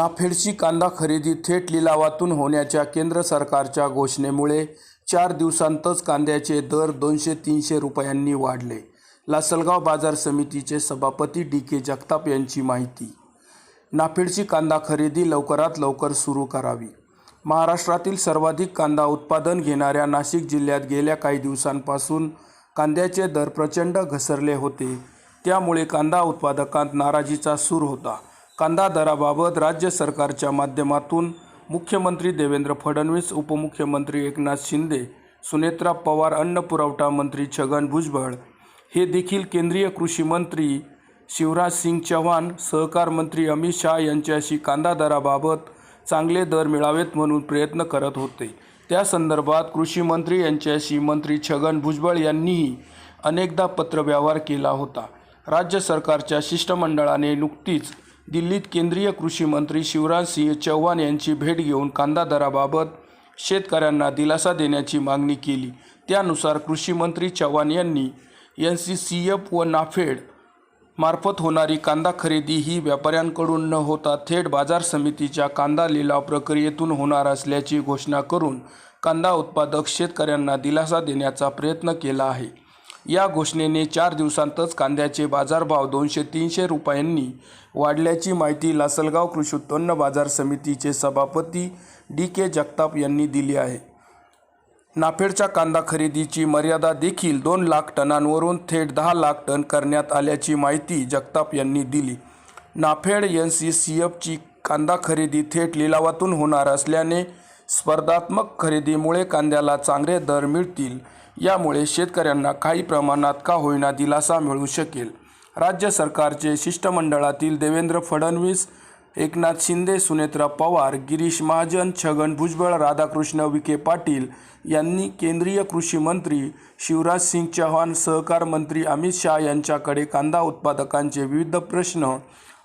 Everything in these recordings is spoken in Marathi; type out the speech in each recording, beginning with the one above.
नाफेडची कांदा खरेदी थेट लिलावातून होण्याच्या केंद्र सरकारच्या घोषणेमुळे 4 दिवसांतच कांद्याचे दर 200-300 रुपयांनी वाढले. लासलगाव बाजार समितीचे सभापती डी.के. जगताप यांची माहिती. नाफेडची कांदा खरेदी लवकरात लवकर सुरू करावी. महाराष्ट्रातील सर्वाधिक कांदा उत्पादन घेणाऱ्या नाशिक जिल्ह्यात गेल्या काही दिवसांपासून कांद्याचे दर प्रचंड घसरले होते. त्यामुळे कांदा उत्पादकांत नाराजीचा सूर होता. कांदा दराबाबत राज्य सरकारच्या माध्यमातून मुख्यमंत्री देवेंद्र फडणवीस, उपमुख्यमंत्री एकनाथ शिंदे, सुनेत्रा पवार, अन्न पुरवठा मंत्री छगन भुजबळ हे देखील केंद्रीय कृषी मंत्री शिवराज सिंग चौहान, सहकार मंत्री अमित शहा यांच्याशी कांदा दराबाबत चांगले दर मिळावेत म्हणून प्रयत्न करत होते. त्या संदर्भात कृषी मंत्री यांच्याशी मंत्री छगन भुजबळ यांनीही अनेकदा पत्रव्यवहार केला होता. राज्य सरकारच्या शिष्टमंडळाने नुकतीच दिल्लीत केंद्रीय कृषी मंत्री शिवराज सिंह चौहान यांची भेट घेऊन कांदा दराबाबत शेतकऱ्यांना दिलासा देण्याची मागणी केली. त्यानुसार कृषी मंत्री चौहान यांनी NCCF व नाफेड मार्फत होणारी कांदा खरेदी ही व्यापाऱ्यांकडून न होता थेट बाजार समितीच्या कांदा लिलाव प्रक्रियेतून होणार असल्याची घोषणा करून कांदा उत्पादक शेतकऱ्यांना दिलासा देण्याचा प्रयत्न केला आहे. या घोषणेने 4 दिवसांतच कांद्याचे बाजारभाव 200-300 रुपयांनी वाढल्याची माहिती लासलगाव कृषी उत्पन्न बाजार समितीचे सभापती डी.के. जगताप यांनी दिली आहे. नाफेडच्या कांदा खरेदीची मर्यादा देखील 2 लाख टनांवरून थेट 10 लाख टन करण्यात आल्याची माहिती जगताप यांनी दिली. नाफेड NCCFची कांदा खरेदी थेट लिलावातून होणार असल्याने स्पर्धात्मक खरेदीमुळे कांद्याला चांगले दर मिळतील. यामुळे शेतकऱ्यांना काही प्रमाणात का होईना दिलासा मिळू शकेल. राज्य सरकारचे शिष्टमंडळातील देवेंद्र फडणवीस, एकनाथ शिंदे, सुनेत्रा पवार, गिरीश महाजन, छगन भुजबळ, राधाकृष्ण विखे पाटील यांनी केंद्रीय कृषी मंत्री शिवराज सिंग चौहान, सहकार मंत्री अमित शहा यांच्याकडे कांदा उत्पादकांचे विविध प्रश्न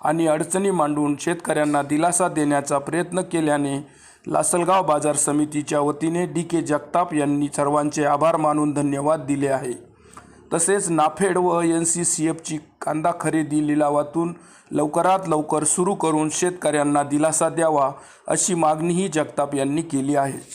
आणि अडचणी मांडून शेतकऱ्यांना दिलासा देण्याचा प्रयत्न केल्याने लासलगाव बाजार समितीच्या वतीने डी.के. जगताप यांनी सर्वांचे आभार मानून धन्यवाद दिले आहे. तसेच नाफेड व NCCFची कांदा खरेदी लिलावातून लवकरात लवकर सुरू करून शेतकऱ्यांना दिलासा द्यावा अशी मागणीही जगताप यांनी केली आहे.